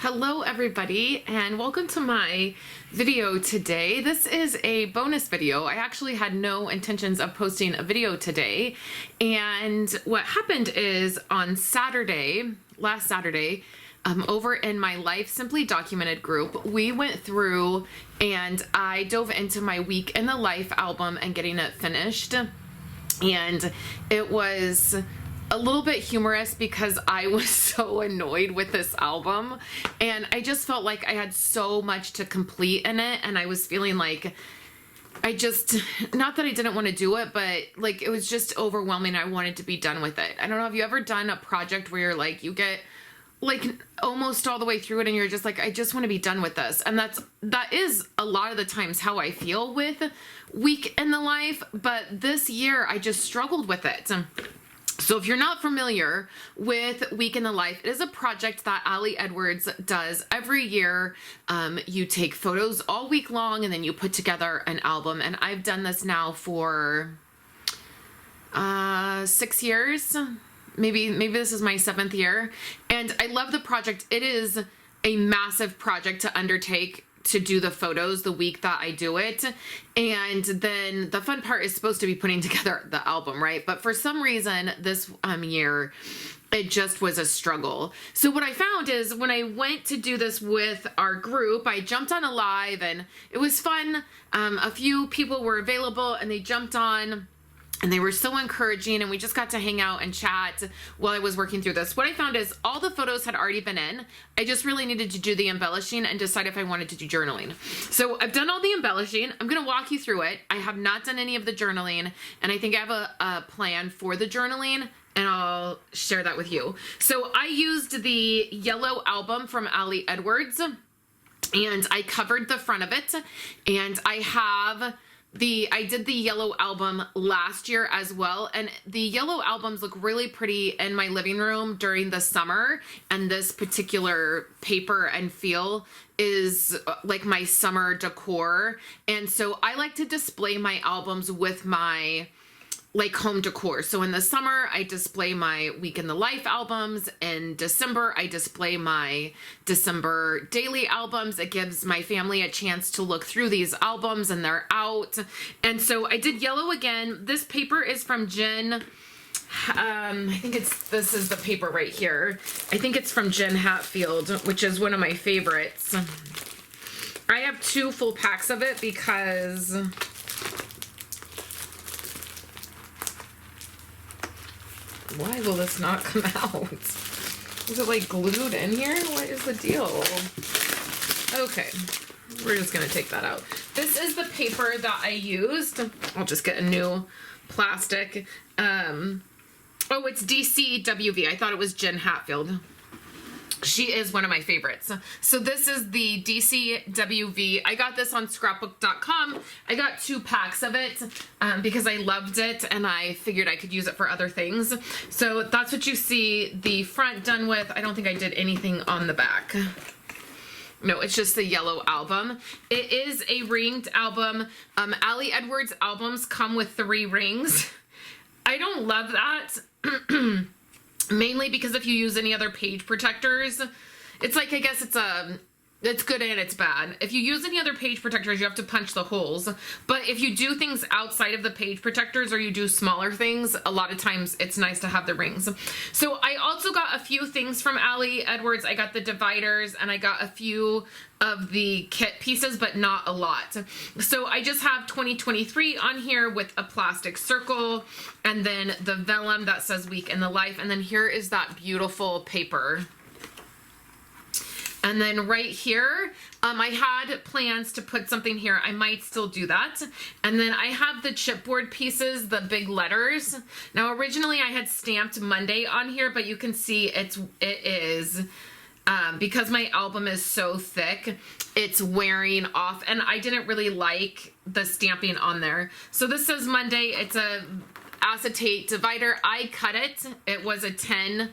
Hello everybody and welcome to my video today. This is a bonus video. I actually had no intentions of posting a video today, and what happened is on last Saturday, over in my Life Simply Documented group, we went through and I dove into my week in the life album and getting it finished, and it was a little bit humorous because I was so annoyed with this album and I just felt like I had so much to complete in it, and I was feeling like not that I didn't want to do it, but like it was just overwhelming. I wanted to be done with it. I don't know, have you ever done a project where you're like, you get like almost all the way through it and you're just like, I just want to be done with this? And that is a lot of the times how I feel with Week in the Life, but this year I just struggled with it. So if you're not familiar with Week in the Life, it is a project that Ali Edwards does every year. You take photos all week long and then you put together an album. And I've done this now for 6 years. Maybe this is my 7th year. And I love the project. It is a massive project to undertake, to do the photos the week that I do it. And then the fun part is supposed to be putting together the album, right? But for some reason this year, it just was a struggle. So what I found is when I went to do this with our group, I jumped on a live and it was fun. A few people were available and they jumped on. And they were so encouraging, and we just got to hang out and chat while I was working through this. What I found is all the photos had already been in. I just really needed to do the embellishing and decide if I wanted to do journaling. So I've done all the embellishing. I'm going to walk you through it. I have not done any of the journaling, and I think I have a plan for the journaling, and I'll share that with you. So I used the yellow album from Ali Edwards, and I covered the front of it, and I did the yellow album last year as well, and the yellow albums look really pretty in my living room during the summer, and this particular paper and feel is like my summer decor. And so I like to display my albums with my like home decor. So in the summer, I display my Week in the Life albums. In December, I display my December daily albums. It gives my family a chance to look through these albums and they're out. And so I did yellow again. This paper is from Jen. I think this is the paper right here. I think it's from Jen Hatfield, which is one of my favorites. I have 2 full packs of it because why will this not come out? Is it like glued in here? What is the deal? Okay, we're just gonna take that out. This is the paper that I used. I'll just get a new plastic. Oh, it's DCWV. I thought it was Jen Hatfield. She is one of my favorites. So this is the DCWV. I got this on scrapbook.com. I got 2 packs of it because I loved it and I figured I could use it for other things. So that's what you see the front done with. I don't think I did anything on the back. No, it's just the yellow album. It is a ringed album. Ali Edwards albums come with 3 rings. I don't love that. Mainly because if you use any other page protectors, it's like, I guess it's good and it's bad. If you use any other page protectors, you have to punch the holes. But if you do things outside of the page protectors or you do smaller things, a lot of times it's nice to have the rings. So I also got a few things from Ali Edwards. I got the dividers and I got a few of the kit pieces, but not a lot. So I just have 2023 on here with a plastic circle and then the vellum that says Week in the Life. And then here is that beautiful paper. And then right here, I had plans to put something here. I might still do that. And then I have the chipboard pieces, the big letters. Now, originally I had stamped Monday on here, but you can see it is, because my album is so thick, it's wearing off. And I didn't really like the stamping on there. So this says Monday. It's a acetate divider. I cut it. It was a 10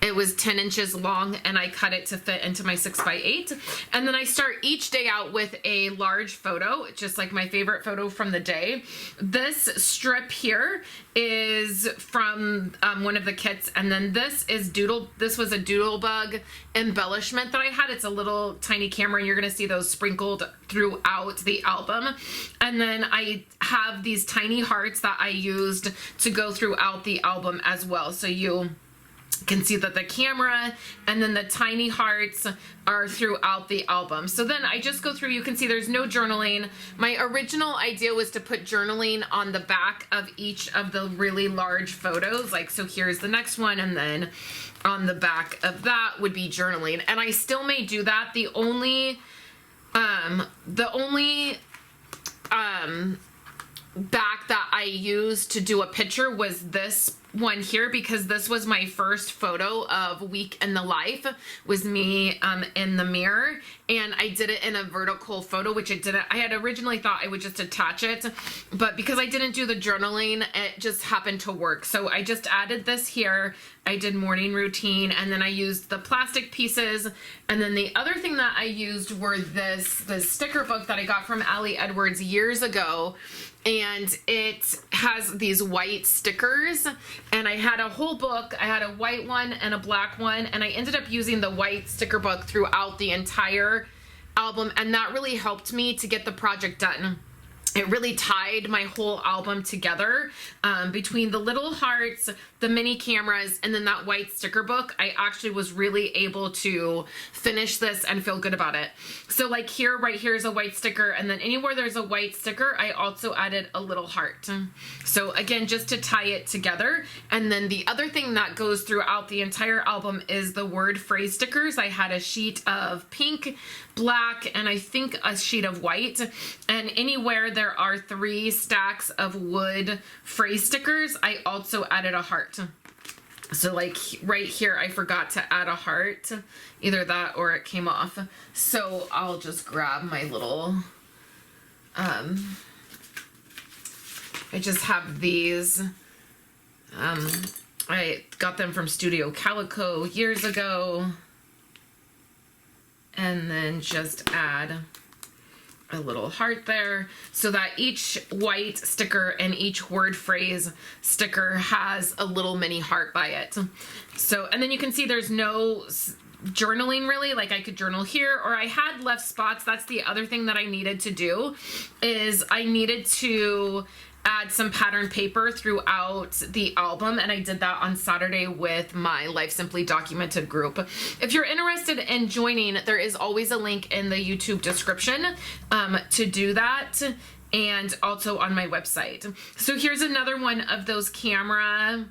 It was 10 inches long and I cut it to fit into my 6x8. And then I start each day out with a large photo, just like my favorite photo from the day. This strip here is from one of the kits, and then this was a Doodlebug embellishment that I had. It's a little tiny camera, and you're gonna see those sprinkled throughout the album. And then I have these tiny hearts that I used to go throughout the album as well. So you can see that the camera and then the tiny hearts are throughout the album. So then I just go through, you can see there's no journaling. My original idea was to put journaling on the back of each of the really large photos. Like, so here's the next one, and then on the back of that would be journaling. And I still may do that. The only back that I used to do a picture was this one here, because this was my first photo of week in the life, was me in the mirror, and I did it in a vertical photo, which it didn't. I had originally thought I would just attach it, but because I didn't do the journaling, it just happened to work. So I just added this here. I did morning routine, and then I used the plastic pieces. And then the other thing that I used were this sticker book that I got from Ali Edwards years ago. And it has these white stickers, and I had a whole book. I had a white one and a black one, and I ended up using the white sticker book throughout the entire album, and that really helped me to get the project done. It really tied my whole album together, between the little hearts, the mini cameras, and then that white sticker book. I actually was really able to finish this and feel good about it. So like here, right here is a white sticker, and then anywhere there's a white sticker, I also added a little heart. So again, just to tie it together. And then the other thing that goes throughout the entire album is the word phrase stickers. I had a sheet of pink, black, and I think a sheet of white, and anywhere there are 3 stacks of wood phrase stickers, I also added a heart. So like right here, I forgot to add a heart, either that or it came off. So I'll just grab my little, I just have these, I got them from Studio Calico years ago. And then just add a little heart there, so that each white sticker and each word phrase sticker has a little mini heart by it. So, and then you can see there's no journaling really. Like I could journal here, or I had left spots. That's the other thing that I needed to do, is I needed to add some pattern paper throughout the album, and I did that on Saturday with my Life Simply Documented group. If you're interested in joining, there is always a link in the YouTube description to do that, and also on my website. So here's another one of those camera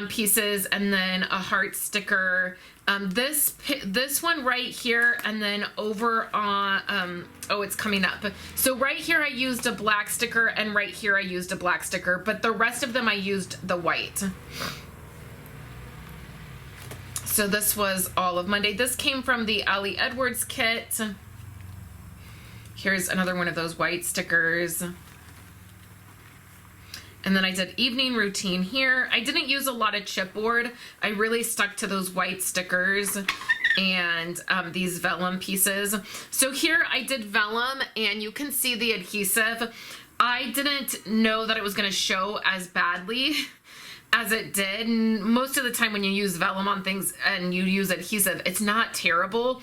pieces, and then a heart sticker. This one right here, and then over on, oh, it's coming up. So right here I used a black sticker, and right here I used a black sticker, but the rest of them I used the white. So this was all of Monday. This came from the Ali Edwards kit. Here's another one of those white stickers. And then I did evening routine here. I didn't use a lot of chipboard. I really stuck to those white stickers and these vellum pieces. So here I did vellum, and you can see the adhesive. I didn't know that it was gonna show as badly as it did. And most of the time when you use vellum on things and you use adhesive, it's not terrible.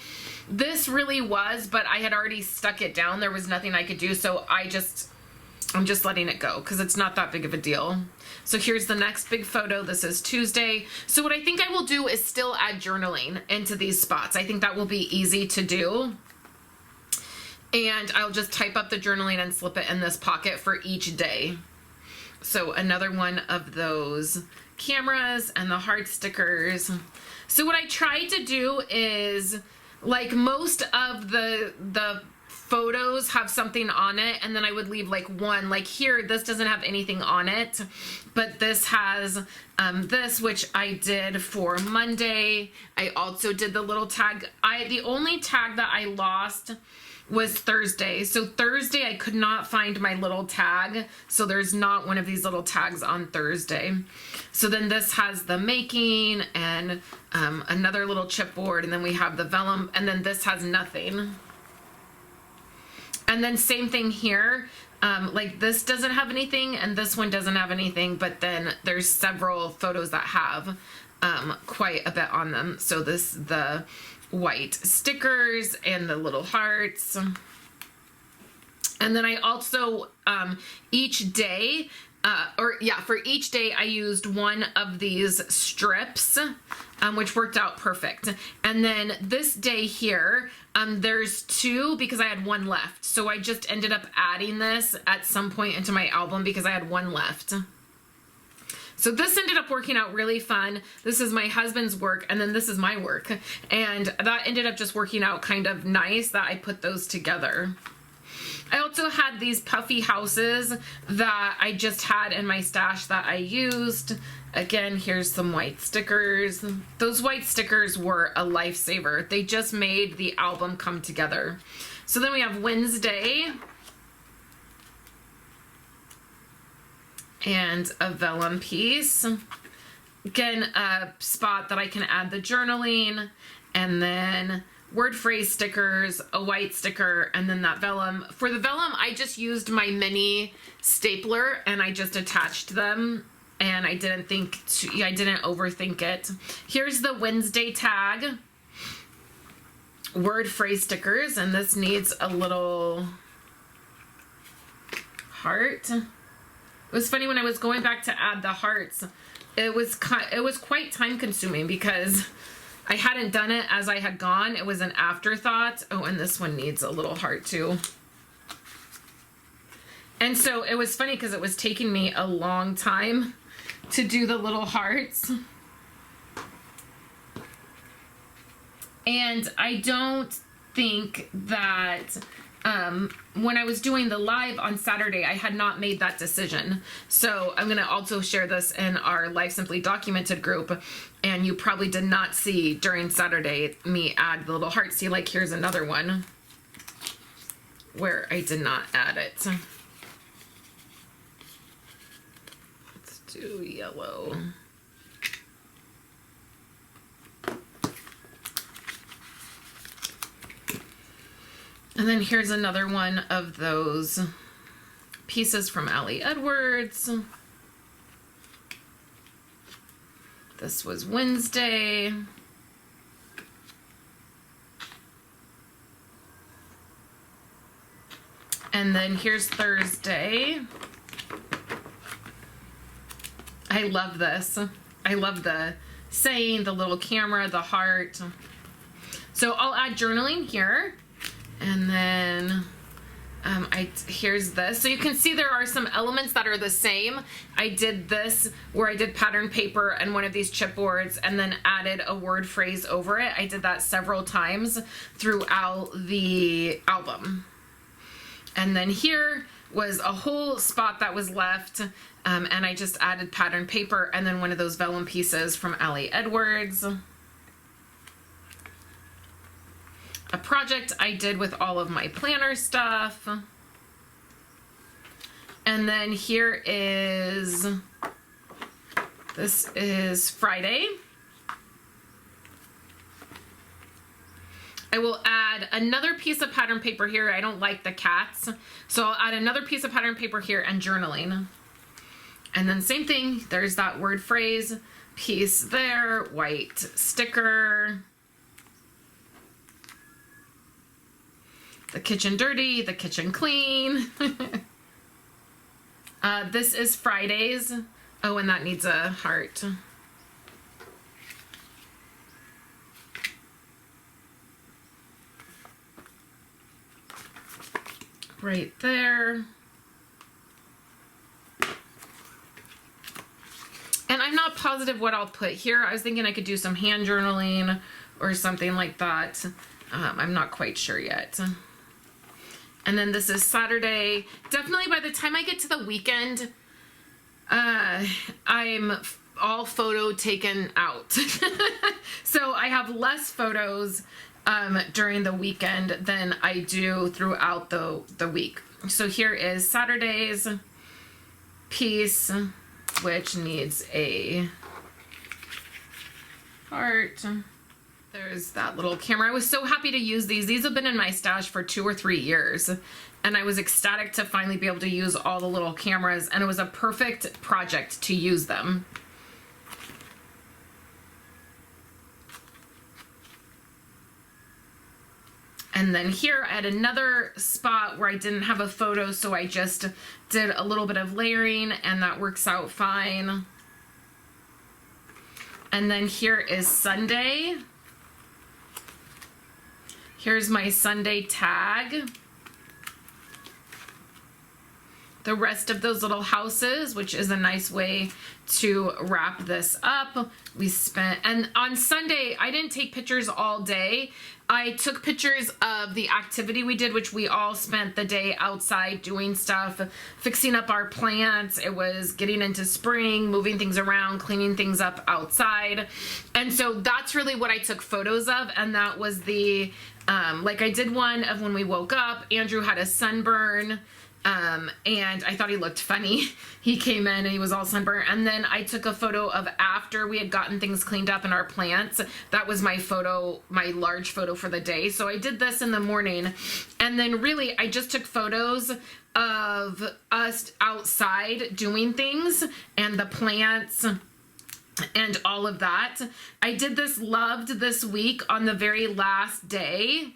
This really was, but I had already stuck it down. There was nothing I could do, so I'm just letting it go because it's not that big of a deal. So here's the next big photo. This is Tuesday. So what I think I will do is still add journaling into these spots. I think that will be easy to do. And I'll just type up the journaling and slip it in this pocket for each day. So another one of those cameras and the heart stickers. So what I tried to do is, like most of the photos have something on it, and then I would leave like one. Like here, this doesn't have anything on it, but this has this, which I did for Monday. I also did the little tag. The only tag that I lost was Thursday. So Thursday I could not find my little tag. So there's not one of these little tags on Thursday. So then this has the making and another little chipboard, and then we have the vellum, and then this has nothing. And then same thing here. Like this doesn't have anything and this one doesn't have anything, but then there's several photos that have quite a bit on them. So the white stickers and the little hearts. And then I also, each day, for each day I used one of these strips, which worked out perfect. And then this day here, there's two because I had one left. So I just ended up adding this at some point into my album because I had one left. So this ended up working out really fun. This is my husband's work, and then this is my work. And that ended up just working out kind of nice that I put those together. I also had these puffy houses that I just had in my stash that I used. Again, here's some white stickers. Those white stickers were a lifesaver. They just made the album come together. So then we have Wednesday. And a vellum piece. Again, a spot that I can add the journaling, and then word phrase stickers, a white sticker, and then that vellum. For the vellum, I just used my mini stapler and I just attached them, and I didn't overthink it. Here's the Wednesday tag, word phrase stickers, and this needs a little heart. It was funny when I was going back to add the hearts, it was quite time consuming because I hadn't done it as I had gone. It was an afterthought. Oh, and this one needs a little heart too. And so it was funny because it was taking me a long time to do the little hearts. And I don't think that when I was doing the live on Saturday, I had not made that decision. So I'm going to also share this in our Life Simply Documented group. And you probably did not see during Saturday me add the little heart. See, like here's another one where I did not add it. Let's do yellow. And then here's another one of those pieces from Ali Edwards. This was Wednesday. And then here's Thursday. I love this. I love the saying, the little camera, the heart. So I'll add journaling here. And then here's this. So you can see there are some elements that are the same. I did this where I did pattern paper and one of these chipboards and then added a word phrase over it. I did that several times throughout the album. And then here was a whole spot that was left, and I just added pattern paper and then one of those vellum pieces from Ali Edwards. A project I did with all of my planner stuff. And then here is, this is Friday. I will add another piece of pattern paper here. I don't like the cats. So I'll add another piece of pattern paper here and journaling. And then same thing, there's that word phrase piece there, white sticker. The kitchen dirty, the kitchen clean. This is Fridays. Oh, and that needs a heart. Right there. And I'm not positive what I'll put here. I was thinking I could do some hand journaling or something like that. I'm not quite sure yet. And then this is Saturday. Definitely by the time I get to the weekend, I'm all photo taken out. So I have less photos during the weekend than I do throughout the week. So here is Saturday's piece, which needs a heart. There's that little camera. I was so happy to use these. These have been in my stash for 2 or 3 years, and I was ecstatic to finally be able to use all the little cameras, and it was a perfect project to use them. And then here I had another spot where I didn't have a photo, so I just did a little bit of layering, and that works out fine. And then here is Sunday. Here's my Sunday tag. The rest of those little houses, which is a nice way to wrap this up. We spent, and on Sunday, I didn't take pictures all day. I took pictures of the activity we did, which we all spent the day outside doing stuff, fixing up our plants. It was getting into spring, moving things around, cleaning things up outside. And so that's really what I took photos of. And that was the, like I did one of when we woke up. Andrew had a sunburn. And I thought he looked funny. He came in and he was all sunburned. And then I took a photo of after we had gotten things cleaned up in our plants. That was my photo, my large photo for the day. So I did this in the morning. And then really I just took photos of us outside doing things and the plants and all of that. I did this, loved this week on the very last day.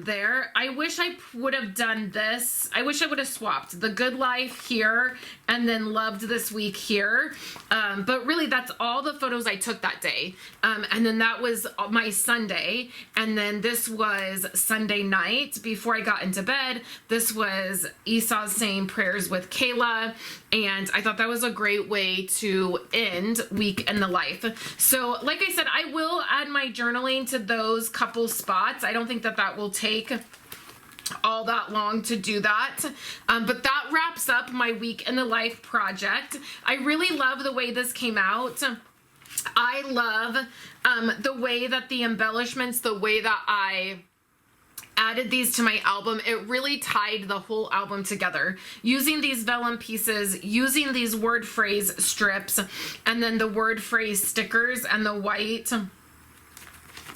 There. I wish I would have done this. I wish I would have swapped the good life here and then loved this week here. But really that's all the photos I took that day. And then that was my Sunday. And then this was Sunday night before I got into bed. This was Esau's saying prayers with Kayla. And I thought that was a great way to end week in the life. So like I said, I will add my journaling to those couple spots. I don't think that that will take all that long to do that. But that wraps up my week in the life project. I really love the way this came out. I love the way that the embellishments, the way that I added these to my album, it really tied the whole album together. Using these vellum pieces, using these word phrase strips, and then the word phrase stickers and the white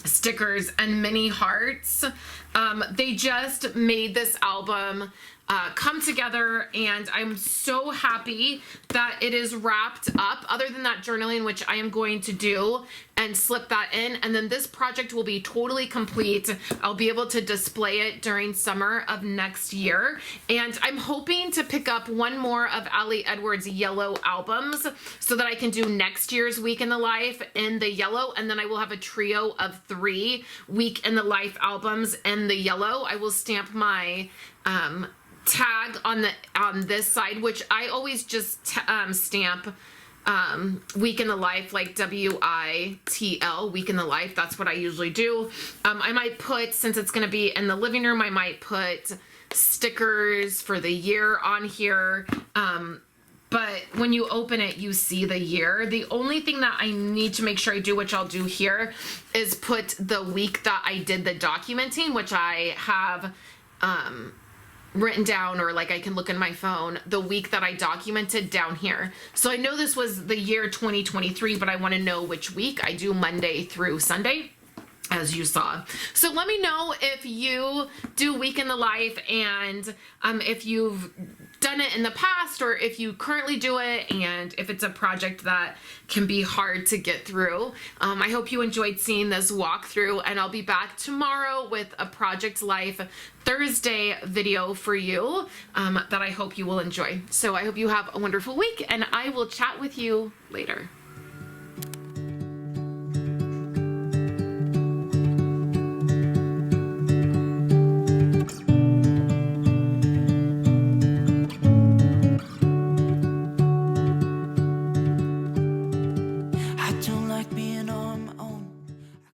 stickers and mini hearts. They just made this album come together, and I'm so happy that it is wrapped up, other than that journaling, which I am going to do and slip that in, and then this project will be totally complete. I'll be able to display it during summer of next year, and I'm hoping to pick up one more of Ali Edwards' yellow albums so that I can do next year's Week in the Life in the yellow, and then I will have a trio of 3 Week in the Life albums in the yellow. I will stamp my tag on this side, which I always just stamp Week in the Life, like WITL, Week in the Life. That's what I usually do. I might put, since it's going to be in the living room, I might put stickers for the year on here. But when you open it, you see the year. The only thing that I need to make sure I do, which I'll do here, is put the week that I did the documenting, which I have written down, or like I can look in my phone, the week that I documented down here. So I know this was the year 2023, but I want to know which week. I do Monday through Sunday, as you saw. So let me know if you do Week in the Life, and if you've done it in the past, or if you currently do it, and if it's a project that can be hard to get through. I hope you enjoyed seeing this walkthrough, and I'll be back tomorrow with a Project Life Thursday video for you that I hope you will enjoy. So I hope you have a wonderful week, and I will chat with you later.